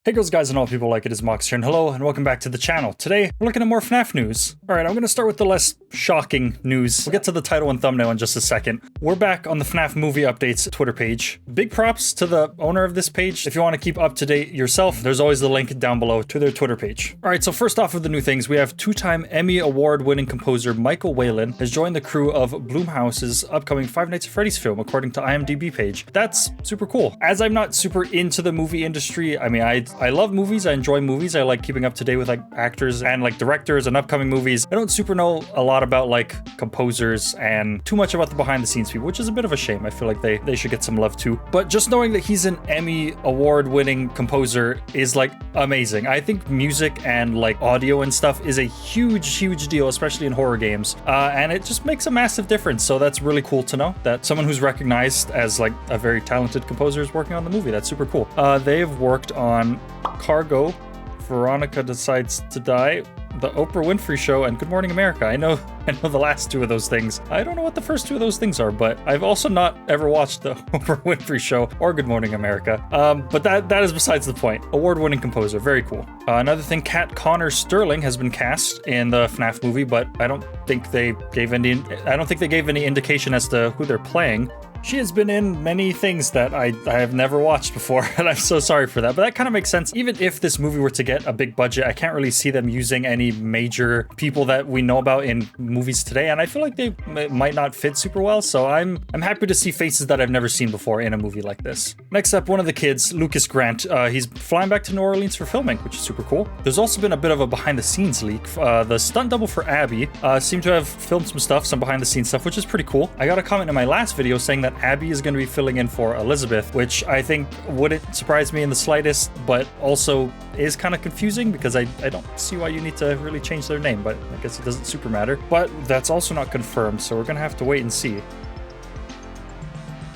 Hey girls, guys, and all people like it is Mox here, and hello, and welcome back to the channel. Today, we're looking at more FNAF news. Alright, I'm gonna start with the less shocking news. We'll get to the title and thumbnail in just a second. We're back on the FNAF Movie Updates Twitter page. Big props to the owner of this page. If you want to keep up to date yourself, there's always the link down below to their Twitter page. Alright, so first off with the new things, we have two-time Emmy Award-winning composer Michael Whalen has joined the crew of Blumhouse's upcoming Five Nights at Freddy's film, according to IMDb page. That's super cool. As I'm not super into the movie industry, I mean, I love movies, I enjoy movies, I like keeping up to date with like actors and like directors and upcoming movies. I don't super know a lot about like composers and too much about the behind the scenes people, which is a bit of a shame. I feel like they should get some love too. But just knowing that he's an Emmy award winning composer is like amazing. I think music and like audio and stuff is a huge deal, especially in horror games. And it just makes a massive difference. So that's really cool to know that someone who's recognized as like a very talented composer is working on the movie. That's super cool. They've worked on Cargo, Veronica Decides to Die, The Oprah Winfrey Show, and Good Morning America. I know the last two of those things. I don't know what the first two of those things are, but I've also not ever watched The Oprah Winfrey Show or Good Morning America. But that is besides the point. Award-winning composer, very cool. Another thing, Kat Connor Sterling has been cast in the FNAF movie, but I don't think they gave any indication as to who they're playing. She has been in many things that I have never watched before, and I'm so sorry for that. But that kind of makes sense. Even if this movie were to get a big budget, I can't really see them using any major people that we know about in movies today, and I feel like they might not fit super well. So I'm happy to see faces that I've never seen before in a movie like this. Next up, one of the kids, Lucas Grant, he's flying back to New Orleans for filming, which is super cool. There's also been a bit of a behind-the-scenes leak. The stunt double for Abby seemed to have filmed some behind-the-scenes stuff, which is pretty cool. I got a comment in my last video saying that Abby is going to be filling in for Elizabeth, which I think wouldn't surprise me in the slightest, but also is kind of confusing because I don't see why you need to really change their name, but I guess it doesn't super matter. But that's also not confirmed, so we're going to have to wait and see.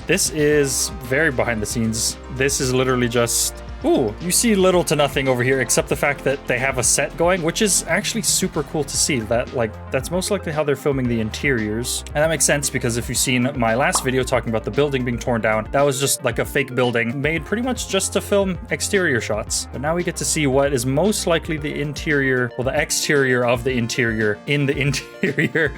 This is very behind the scenes. This is literally just... Ooh, you see little to nothing over here except the fact that they have a set going, which is actually super cool to see. That's most likely how they're filming the interiors. And that makes sense because if you've seen my last video talking about the building being torn down, that was just like a fake building made pretty much just to film exterior shots. But now we get to see what is most likely the interior, well, the exterior of the interior in the interior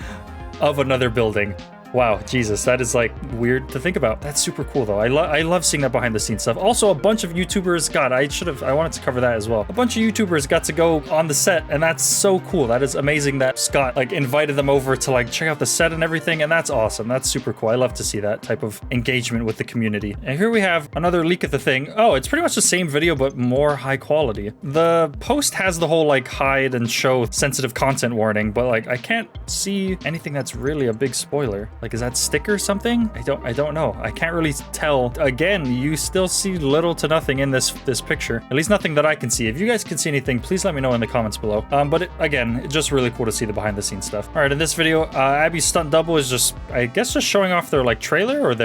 of another building. Wow, Jesus, that is like weird to think about. That's super cool though. I love seeing that behind the scenes stuff. Also, a bunch of YouTubers, God, I wanted to cover that as well. A bunch of YouTubers got to go on the set, and that's so cool. That is amazing that Scott like invited them over to like check out the set and everything, and that's awesome. That's super cool. I love to see that type of engagement with the community. And here we have another leak of the thing. Oh, it's pretty much the same video, but more high quality. The post has the whole like hide and show sensitive content warning, but like I can't see anything that's really a big spoiler. Like, is that sticker or something? I don't know. I can't really tell. Again, you still see little to nothing in this picture. At least nothing that I can see. If you guys can see anything, please let me know in the comments below. But again, it's just really cool to see the behind the scenes stuff. All right, in this video, Abby's stunt double is just, I guess, just showing off their like trailer or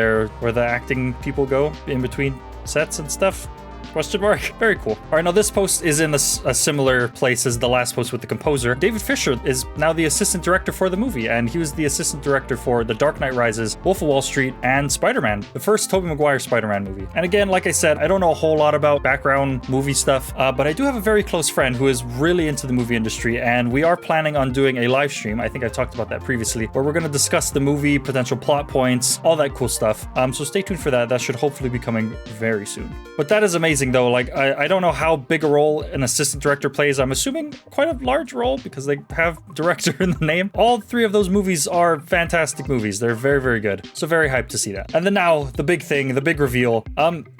where the acting people go in between sets and stuff. Question mark? Very cool. All right, now this post is in a similar place as the last post with the composer. David Fisher is now the assistant director for the movie, and he was the assistant director for The Dark Knight Rises, Wolf of Wall Street, and Spider-Man, the first Tobey Maguire Spider-Man movie. And again, like I said, I don't know a whole lot about background movie stuff, but I do have a very close friend who is really into the movie industry, and we are planning on doing a live stream. I think I talked about that previously, where we're going to discuss the movie, potential plot points, all that cool stuff. So stay tuned for that. That should hopefully be coming very soon. But that is amazing though. Like I don't know how big a role an assistant director plays. I'm assuming quite a large role because they have director in the name. All three of those movies are fantastic movies. They're very good. So very hyped to see that. And then now the big thing, the big reveal.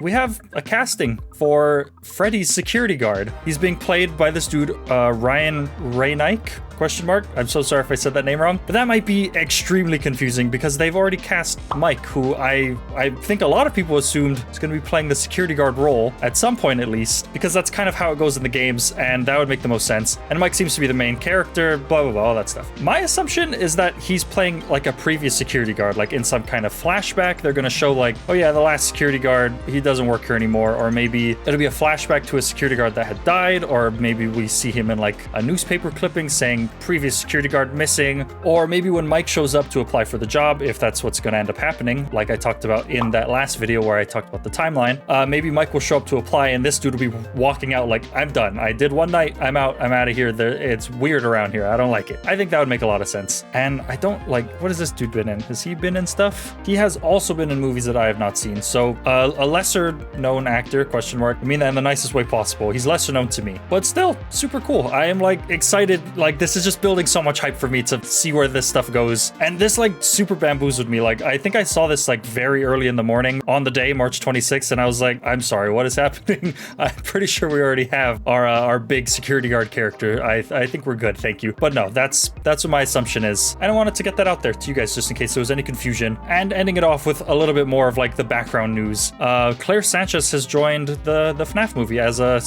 We have a casting for Freddy's security guard. He's being played by this dude, Ryan Raynick. Question mark? I'm so sorry if I said that name wrong, but that might be extremely confusing because they've already cast Mike, who I think a lot of people assumed is going to be playing the security guard role at some point at least, because that's kind of how it goes in the games, and that would make the most sense. And Mike seems to be the main character, blah, blah, blah, all that stuff. My assumption is that he's playing like a previous security guard, like in some kind of flashback. They're going to show like, oh yeah, the last security guard, he doesn't work here anymore, or maybe it'll be a flashback to a security guard that had died, or maybe we see him in like a newspaper clipping saying previous security guard missing, or maybe when Mike shows up to apply for the job, if that's what's going to end up happening, like I talked about in that last video where I talked about the timeline. Maybe Mike will show up to apply and this dude will be walking out like, I'm done. I did one night. I'm out. I'm out of here. It's weird around here. I don't like it. I think that would make a lot of sense. And I don't like, what has this dude been in? Has he been in stuff? He has also been in movies that I have not seen. So a lesser known actor, question mark. I mean that in the nicest way possible. He's lesser known to me, but still super cool. I am like excited. Like this is just building so much hype for me to see where this stuff goes. And this like super bamboozled me. Like I think I saw this like very early in the morning on the day, March 26th. And I was like, I'm sorry, what is happening? I'm pretty sure we already have our big security guard character. I think we're good. Thank you. But no, that's what my assumption is. And I wanted to get that out there to you guys just in case there was any confusion. And ending it off with a little bit more of like the background news. Claire Sanchez has joined the FNAF movie as a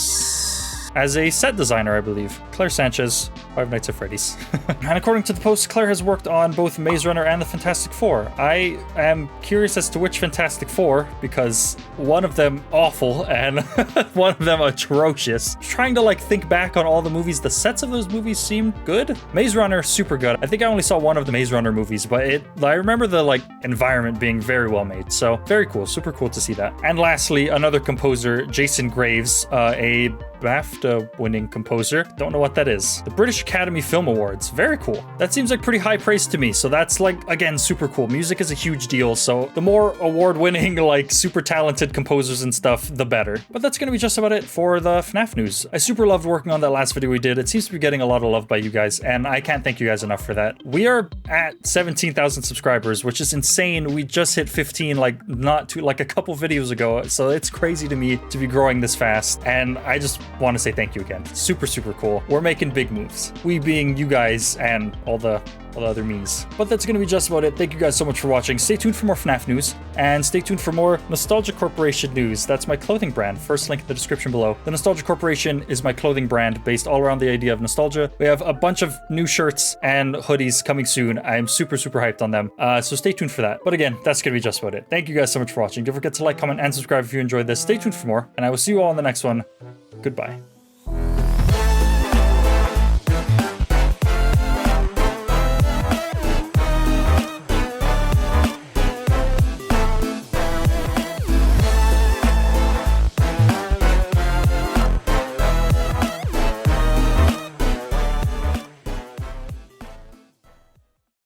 set designer, I believe. Claire Sanchez, Five Nights at Freddy's. And according to the post, Claire has worked on both Maze Runner and the Fantastic Four. I am curious as to which Fantastic Four, because one of them awful and one of them atrocious. Trying to like think back on all the movies, the sets of those movies seemed good. Maze Runner, super good. I think I only saw one of the Maze Runner movies, but I remember the like environment being very well made. So very cool, super cool to see that. And lastly, another composer, Jason Graves, a BAFTA winning composer. Don't know what that is. The British Academy Film Awards. Very cool. That seems like pretty high praise to me. So that's like, again, super cool. Music is a huge deal. So the more award winning, like super talented composers and stuff, the better. But that's going to be just about it for the FNAF news. I super loved working on that last video we did. It seems to be getting a lot of love by you guys, and I can't thank you guys enough for that. We are at 17,000 subscribers, which is insane. We just hit 15 like a couple videos ago. So it's crazy to me to be growing this fast. And I just want to say thank you again. Super, super cool. We're making big moves. We being you guys and all the other me's. But that's going to be just about it. Thank you guys so much for watching. Stay tuned for more FNAF news, and stay tuned for more Nostalgia Corporation news. That's my clothing brand. First link in the description below. The Nostalgia Corporation is my clothing brand based all around the idea of nostalgia. We have a bunch of new shirts and hoodies coming soon. I'm super, super hyped on them. So stay tuned for that. But again, that's going to be just about it. Thank you guys so much for watching. Don't forget to like, comment, and subscribe if you enjoyed this. Stay tuned for more, and I will see you all in the next one. Goodbye.